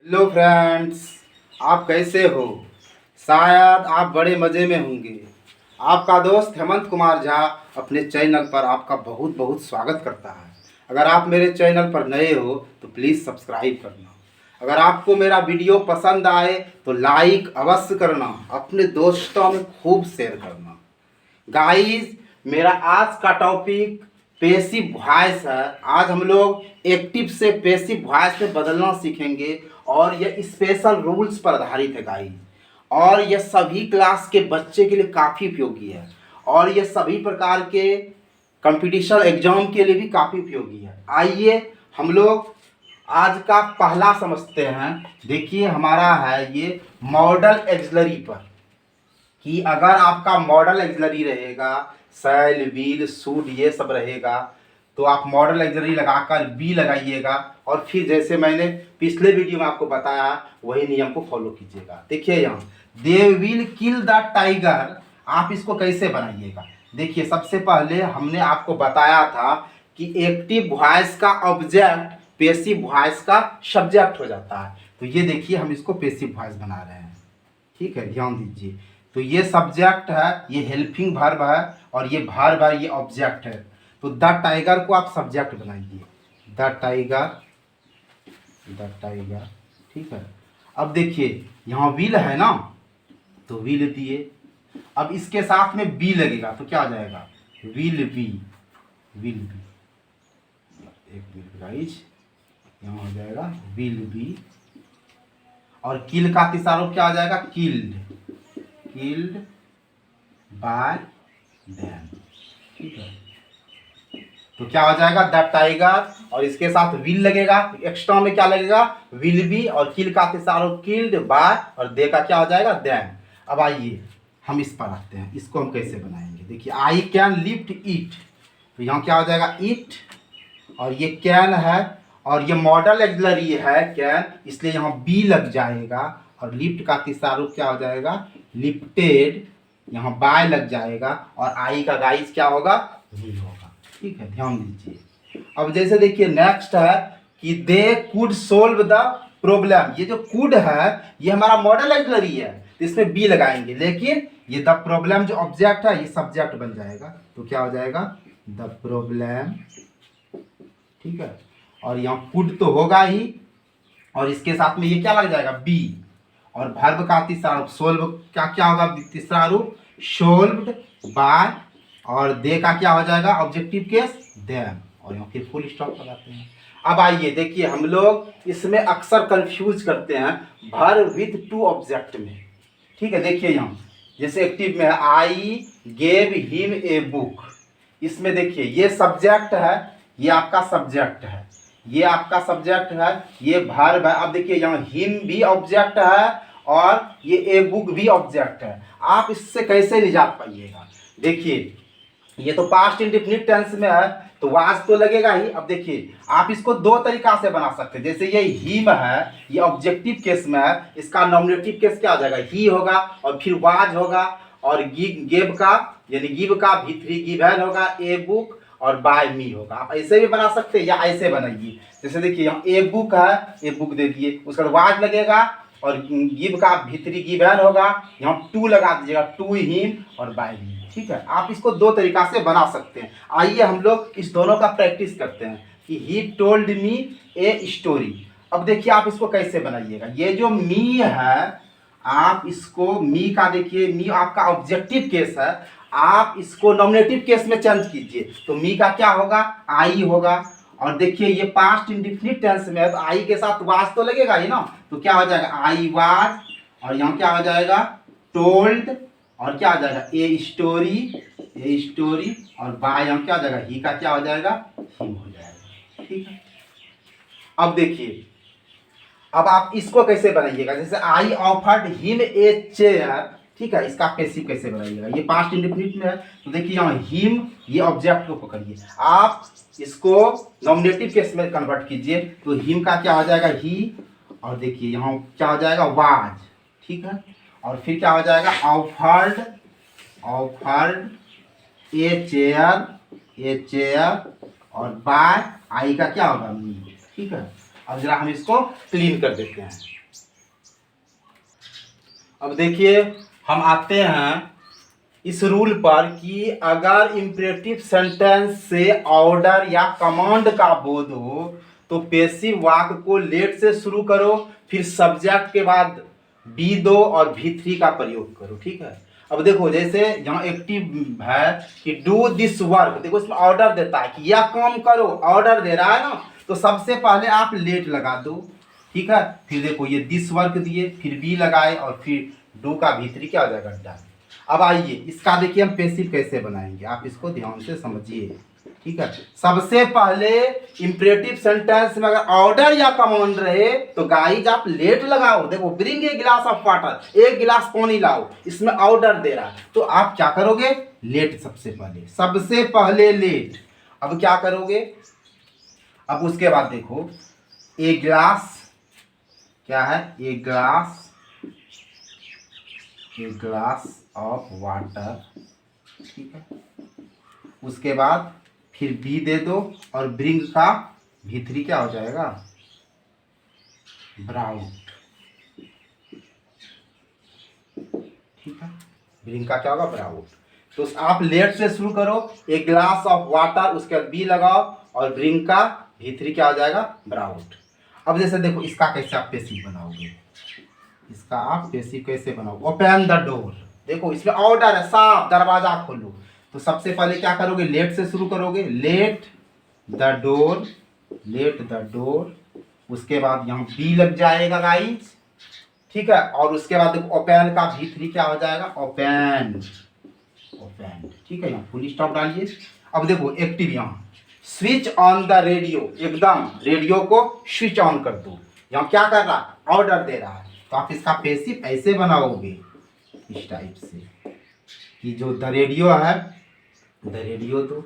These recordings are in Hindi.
हेलो फ्रेंड्स, आप कैसे हो? शायद आप बड़े मज़े में होंगे। आपका दोस्त हेमंत कुमार झा अपने चैनल पर आपका बहुत बहुत स्वागत करता है। अगर आप मेरे चैनल पर नए हो तो प्लीज़ सब्सक्राइब करना। अगर आपको मेरा वीडियो पसंद आए तो लाइक अवश्य करना, अपने दोस्तों में खूब शेयर करना। गाइस, मेरा आज का टॉपिक पेसिव वॉइस है। आज हम लोग एक्टिव से पेसिव वॉइस में बदलना सीखेंगे और यह स्पेशल रूल्स पर आधारित है गाइस। और यह सभी क्लास के बच्चे के लिए काफ़ी उपयोगी है और यह सभी प्रकार के कंपटीशन एग्जाम के लिए भी काफ़ी उपयोगी है। आइए हम लोग आज का पहला समझते हैं। देखिए हमारा है ये मॉडल एक्सिलरी पर, कि अगर आपका मॉडल एक्सिलरी रहेगा, सेल व्हील सूट ये सब रहेगा, तो आप मॉडल एक्सिलरी लगाकर बी लगाइएगा और फिर जैसे मैंने पिछले वीडियो में आपको बताया वही नियम को फॉलो कीजिएगा। देखिए यहाँ they will kill the tiger, आप इसको कैसे बनाइएगा। देखिए सबसे पहले हमने आपको बताया था कि एक्टिव वॉइस का ऑब्जेक्ट पेसिव वॉइस का सब्जेक्ट हो जाता है। तो ये देखिए हम इसको पेसिव वॉइस बना रहे हैं। ठीक है, ध्यान दीजिए। तो ये सब्जेक्ट है, ये हेल्पिंग वर्ब है और ये वर्ब है, ये ऑब्जेक्ट है। तो द टाइगर को आप सब्जेक्ट बनाइए, द टाइगर, द टाइगर। ठीक है, अब देखिए यहाँ विल है ना, तो विल दिए। अब इसके साथ में बी लगेगा तो क्या आ जाएगा, विल बी, विल बी। एक मिनट गाइस, यहाँ हो जाएगा विल बी। और किल का तीसरा रूप क्या आ जाएगा, किल्ड, किल्ड बाय देम। ठीक है, तो क्या हो जाएगा द टाइगर और इसके साथ विल लगेगा, एक्स्ट्रा में क्या लगेगा, विल बी। और किल का तीसरा रूप किल्ड बाय और दे का क्या हो जाएगा, देम। अब आइए हम इस पर आते हैं, इसको हम कैसे बनाएंगे। देखिए आई कैन लिफ्ट इट, तो यहाँ क्या हो जाएगा इट, और ये कैन है और ये मॉडल एक्सिलरी है कैन, इसलिए यहाँ बी लग जाएगा। और लिफ्ट का तीसरा रूप क्या हो जाएगा, लिफ्टेड, यहाँ बाय लग जाएगा और आई का गाइस क्या होगा, भी होगा। ठीक है, ध्यान दीजिए। अब जैसे देखिए नेक्स्ट है कि they could solve the problem. ये जो कुड है ये हमारा मॉडल एक्सिलरी है, तो इसमें बी लगाएंगे, लेकिन ये द प्रॉब्लम जो ऑब्जेक्ट है ये सब्जेक्ट बन जाएगा। तो क्या हो जाएगा, द प्रॉब्लम। ठीक है, और यहाँ कुड तो होगा ही और इसके साथ में ये क्या लग जाएगा, बी। और वर्ब का तीसरा रूप सोल्व का क्या होगा, तीसरा रूप सोल्व्ड बाय, और दे का क्या हो जाएगा ऑब्जेक्टिव केस, देम। और यहाँ फिर फुल स्टॉप लगाते हैं। अब आइए देखिए हम लोग इसमें अक्सर कंफ्यूज करते हैं वर्ब विथ टू ऑब्जेक्ट में। ठीक है, देखिए यहाँ जैसे एक्टिव में है I gave him a book, इसमें देखिए ये सब्जेक्ट है, ये आपका सब्जेक्ट है, ये आपका सब्जेक्ट है, ये वर्ब है। अब देखिए यहाँ हिम भी ऑब्जेक्ट है और ये ए बुक भी ऑब्जेक्ट है। आप इससे कैसे निजात पाइएगा। देखिए ये तो पास्ट इंडेफिनिट टेंस में है तो वाज तो लगेगा ही। अब देखिए आप इसको दो तरीका से बना सकते हैं। जैसे ये हिम है, ये ऑब्जेक्टिव केस में है, इसका नॉमिनेटिव केस क्या हो जाएगा, ही होगा और फिर वाज होगा। और गिव का यानी गिव का भी3 गिवन होगा, ए बुक और बाय मी होगा। आप ऐसे भी बना सकते हैं या ऐसे बनाइए। जैसे देखिए यहाँ ए बुक है, ए बुक दे दिए, उसका वाज लगेगा और गिव का भी3 गिवन होगा, यहाँ टू लगा दीजिएगा, टू हिम और बाय मी। ठीक है, आप इसको दो तरीका से बना सकते हैं। आइए हम लोग इस दोनों का प्रैक्टिस करते हैं कि he told me a story. अब देखिए आप इसको कैसे बनाइएगा। ये जो मी है, आप इसको मी का देखिए, मी आपका ऑब्जेक्टिव केस है, आप इसको नॉमिनेटिव केस में चेंज कीजिए। तो मी का क्या होगा, आई होगा। और देखिए ये पास्ट इंडेफिनिट टेंस में है तो आई के साथ वाज तो लगेगा ही ना, तो क्या हो जाएगा आई वाज। और यहाँ क्या हो जाएगा टोल्ड, और क्या आ जाएगा ए स्टोरी, ए स्टोरी। और बाय यहाँ क्या हो जाएगा, ही का क्या हो जाएगा, हिम हो जाएगा। ठीक है, अब देखिए अब आप इसको कैसे बनाइएगा। जैसे I offered him a chair, ठीक है, इसका पैसिव कैसे बनाइएगा। ये पास्ट इंडेफिनिट में है तो देखिए यहाँ हिम, ये ऑब्जेक्ट को पकड़िए, आप इसको नॉमिनेटिव केस में कन्वर्ट कीजिए। तो हिम का क्या हो जाएगा, ही। और देखिए यहाँ क्या हो जाएगा, वाज। ठीक है, और फिर क्या हो जाएगा offered, offered a chair, a chair. और बाय आई का क्या होगा, मी। ठीक है, अब जरा हम इसको क्लीन कर देते हैं। अब देखिए हम आते हैं इस रूल पर कि अगर इंपरेटिव सेंटेंस से ऑर्डर या कमांड का बोध हो तो पैसिव वाक्य को लेट से शुरू करो, फिर सब्जेक्ट के बाद बी दो और भी थ्री का प्रयोग करो। ठीक है। अब देखो जैसे यहाँ एक्टिव है कि डू दिस वर्क, देखो इसमें ऑर्डर देता है कि यह काम करो, ऑर्डर दे रहा है ना, तो सबसे पहले आप लेट लगा दो। ठीक है। फिर देखो ये दिस वर्क दिए, फिर बी लगाए और फिर डू का भीतरी क्या हो जाएगा डन। अब आइए इसका देखिए हम पैसिव कैसे बनाएंगे, आप इसको ध्यान से समझिए। ठीक है। सबसे पहले इंपरेटिव सेंटेंस में अगर ऑर्डर या कमांड रहे तो गाइज आप लेट लगाओ। देखो ब्रिंग ए गिलास ऑफ वाटर, एक गिलास पानी लाओ, इसमें ऑर्डर दे रहा है तो आप क्या करोगे, लेट सबसे पहले लेट। अब क्या करोगे, अब उसके बाद देखो एक गिलास क्या है, एक ग्लास ऑफ वाटर। ठीक है। उसके बाद फिर बी दे दो और ब्रिंग का भीतरी क्या हो जाएगा, ब्राउट। ठीक है। ब्रिंग का क्या होगा, ब्राउट। तो आप लेट से शुरू करो, एक ग्लास ऑफ वाटर, उसके बाद बी लगाओ और ब्रिंग का भीतरी क्या हो जाएगा, ब्राउट। अब जैसे देखो इसका कैसे आप पैसिव बनाओगे, इसका आप पैसिव कैसे बनाओगे, ओपन द डोर। देखो इसमें ऑर्डर है, साफ दरवाजा खोलो, तो सबसे पहले क्या करोगे, लेट से शुरू करोगे, लेट द डोर। उसके बाद यहाँ बी लग जाएगा गाइस। ठीक है। और उसके बाद देखो ओपन का भी3 क्या हो जाएगा, ओपन। ठीक है। यहाँ फुल स्टॉप डालिए। अब देखो एक्टिव, यहाँ स्विच ऑन द रेडियो, एकदम रेडियो को स्विच ऑन कर दो। यहाँ क्या कर रहा है, ऑर्डर दे रहा है, तो आप इसका पैसिव ऐसे बनाओगे इस टाइप से कि जो द रेडियो है, द रेडियो।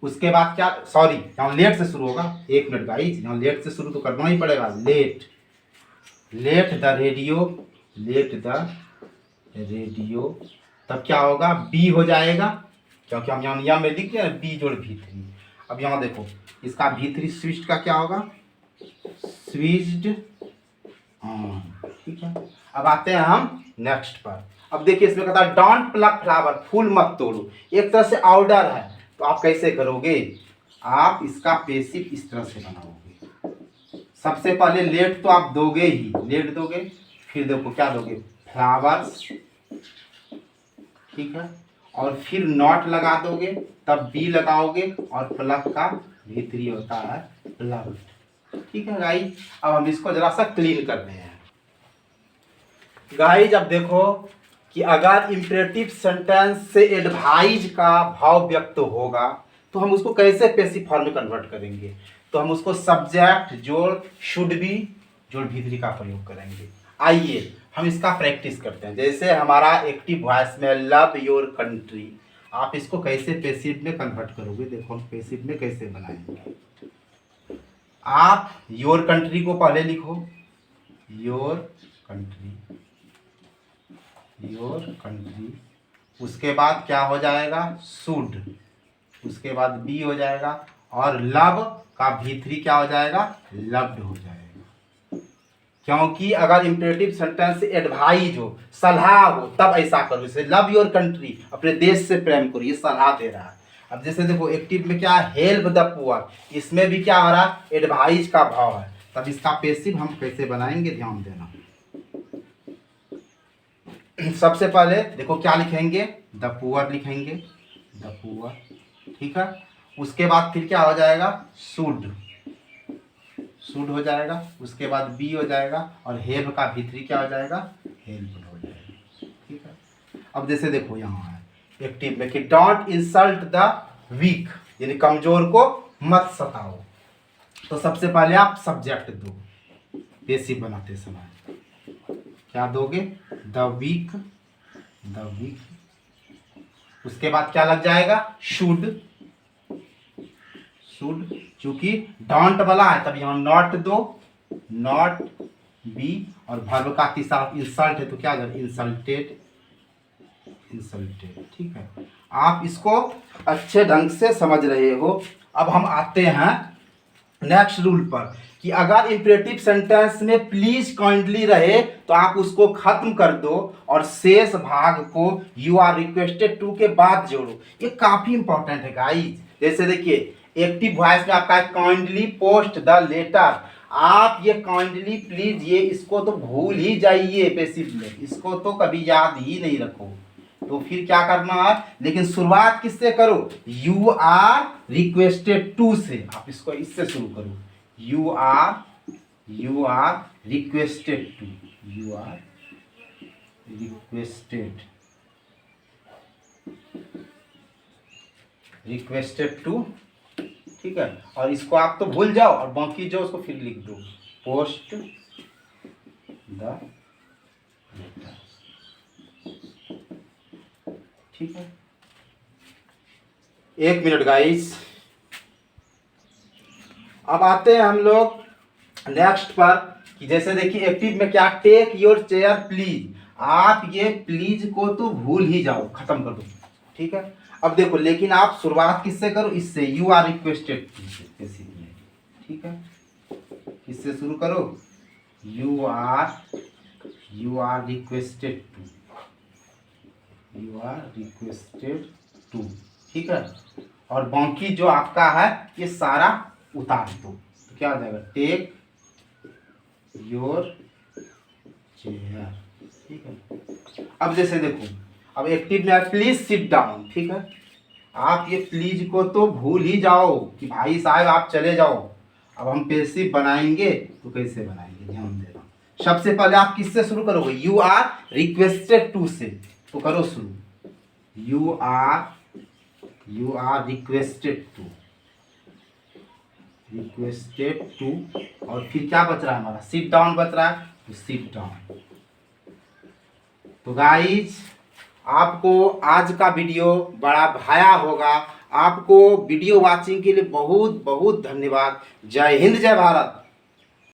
उसके बाद क्या, सॉरी यहाँ लेट से शुरू होगा, एक मिनट गाइस, यहाँ लेट से शुरू तो करना ही पड़ेगा। लेट द रेडियो, तब क्या होगा, बी हो जाएगा, क्योंकि हम यहाँ में लिख दिया बी जोड़ भी3। अब यहाँ देखो इसका भी3 स्विच का क्या होगा, स्विच्ड ऑन। ठीक है। अब आते हैं हम नेक्स्ट पर। अब देखिए इसमें कहता है डोंट प्लक फ्लावर, फूल मत तोड़ो। एक तरह से ऑर्डर है, तो आप कैसे करोगे, आप इसका पैसिव इस तरह से बनाओगे। सबसे पहले लेट तो आप दोगे ही, लेट दोगे, फिर देखो क्या दोगे, फ्लावर्स। ठीक है। और फिर नॉट लगा दोगे, तब बी लगाओगे और प्लक का भीतरी होता है प्लक्ड। ठीक है गाइस। अब हम इसको जरा सा क्लीन करते हैं गाइज। अब देखो कि अगर इंपरेटिव सेंटेंस से एडवाइज का भाव व्यक्त होगा तो हम उसको कैसे पैसिव फॉर्म में कन्वर्ट करेंगे, तो हम उसको सब्जेक्ट जोड़ शुड बी जोड़ भीतरी का प्रयोग करेंगे। आइए हम इसका प्रैक्टिस करते हैं। जैसे हमारा एक्टिव वॉइस में लव योर कंट्री, आप इसको कैसे पैसिव में कन्वर्ट करोगे, देखो हम पैसिव में कैसे बनाएंगे। आप योर कंट्री को पहले लिखो, योर कंट्री। उसके बाद क्या हो जाएगा, शुड। उसके बाद बी हो जाएगा और लव का भी3 क्या हो जाएगा, लव्ड हो जाएगा। क्योंकि अगर इंपरेटिव सेंटेंस से एडवाइज हो, सलाह हो, तब ऐसा करो। जैसे लव योर कंट्री, अपने देश से प्रेम करो, ये सलाह दे रहा है। अब जैसे देखो एक्टिव में क्या है, हेल्प द पुअर, इसमें भी क्या हो रहा है, एडवाइज का भाव है। तब इसका पैसिव हम कैसे बनाएंगे, ध्यान देना। सबसे पहले देखो क्या लिखेंगे, द पुअर लिखेंगे, द पुअर। ठीक है। उसके बाद फिर क्या हो जाएगा, शुड हो जाएगा। उसके बाद बी हो जाएगा और हेल्प का भी3 क्या हो जाएगा, हेल्प हो जाएगा। ठीक है। अब जैसे देखो यहाँ है एक्टिव में कि डोंट इंसल्ट द वीक, यानी कमजोर को मत सताओ। तो सबसे पहले आप सब्जेक्ट दो, पैसिव बनाते समय क्या दोगे, द वीक। उसके बाद क्या लग जाएगा, शुड। चूंकि डोंट वाला है तब यहाँ नॉट दो, नॉट बी, और वर्ब का तीसरा इंसल्ट है तो क्या जाए, इंसल्टेड। ठीक है। आप इसको अच्छे ढंग से समझ रहे हो। अब हम आते हैं नेक्स्ट रूल पर कि अगर इंपरेटिव सेंटेंस में प्लीज काइंडली रहे तो आप उसको खत्म कर दो और शेष भाग को यू आर रिक्वेस्टेड टू के बाद जोड़ो। ये काफी इंपॉर्टेंट है गाइस। जैसे देखिए एक्टिव वॉइस में आपका काइंडली पोस्ट द लेटर, आप ये काइंडली प्लीज ये इसको तो भूल ही जाइए पैसिव में, इसको तो कभी याद ही नहीं रखो। तो फिर क्या करना है, लेकिन शुरुआत किससे करो, यू आर रिक्वेस्टेड टू से। आप इसको इससे शुरू करो, you are requested to, you are requested to, ठीक है। और इसको आप तो भूल जाओ और बाकी जो उसको फिर लिख दो, पोस्ट द लेटर, ठीक है। एक मिनट गाइस, अब आते हैं हम लोग नेक्स्ट पर कि जैसे देखिए एक्टिव में क्या, टेक योर चेयर प्लीज। आप ये प्लीज को तो भूल ही जाओ, खत्म कर दो, ठीक है। अब देखो लेकिन आप शुरुआत किससे करो, इससे, यू आर रिक्वेस्टेड, ठीक है। किससे शुरू करो, you are requested to, you are requested to, ठीक है। और बाकी जो आपका है ये सारा उतार दो, तो क्या हो जाएगा, टेक योर चेयर, ठीक है। अब जैसे देखो, अब एक्टिव में प्लीज सिट डाउन, ठीक है। आप ये प्लीज को तो भूल ही जाओ कि भाई साहब आप चले जाओ। अब हम पैसिव बनाएंगे तो कैसे बनाएंगे, ध्यान देना। सबसे पहले आप किससे शुरू करोगे, यू आर रिक्वेस्टेड टू से, तो करो शुरू, यू आर रिक्वेस्टेड टू, और फिर क्या बच रहा है हमारा, सिट डाउन बच रहा है, तो सिट डाउन। तो गाइज आपको आज का वीडियो बड़ा भाया होगा। आपको वीडियो वाचिंग के लिए बहुत बहुत धन्यवाद। जय हिंद, जय भारत।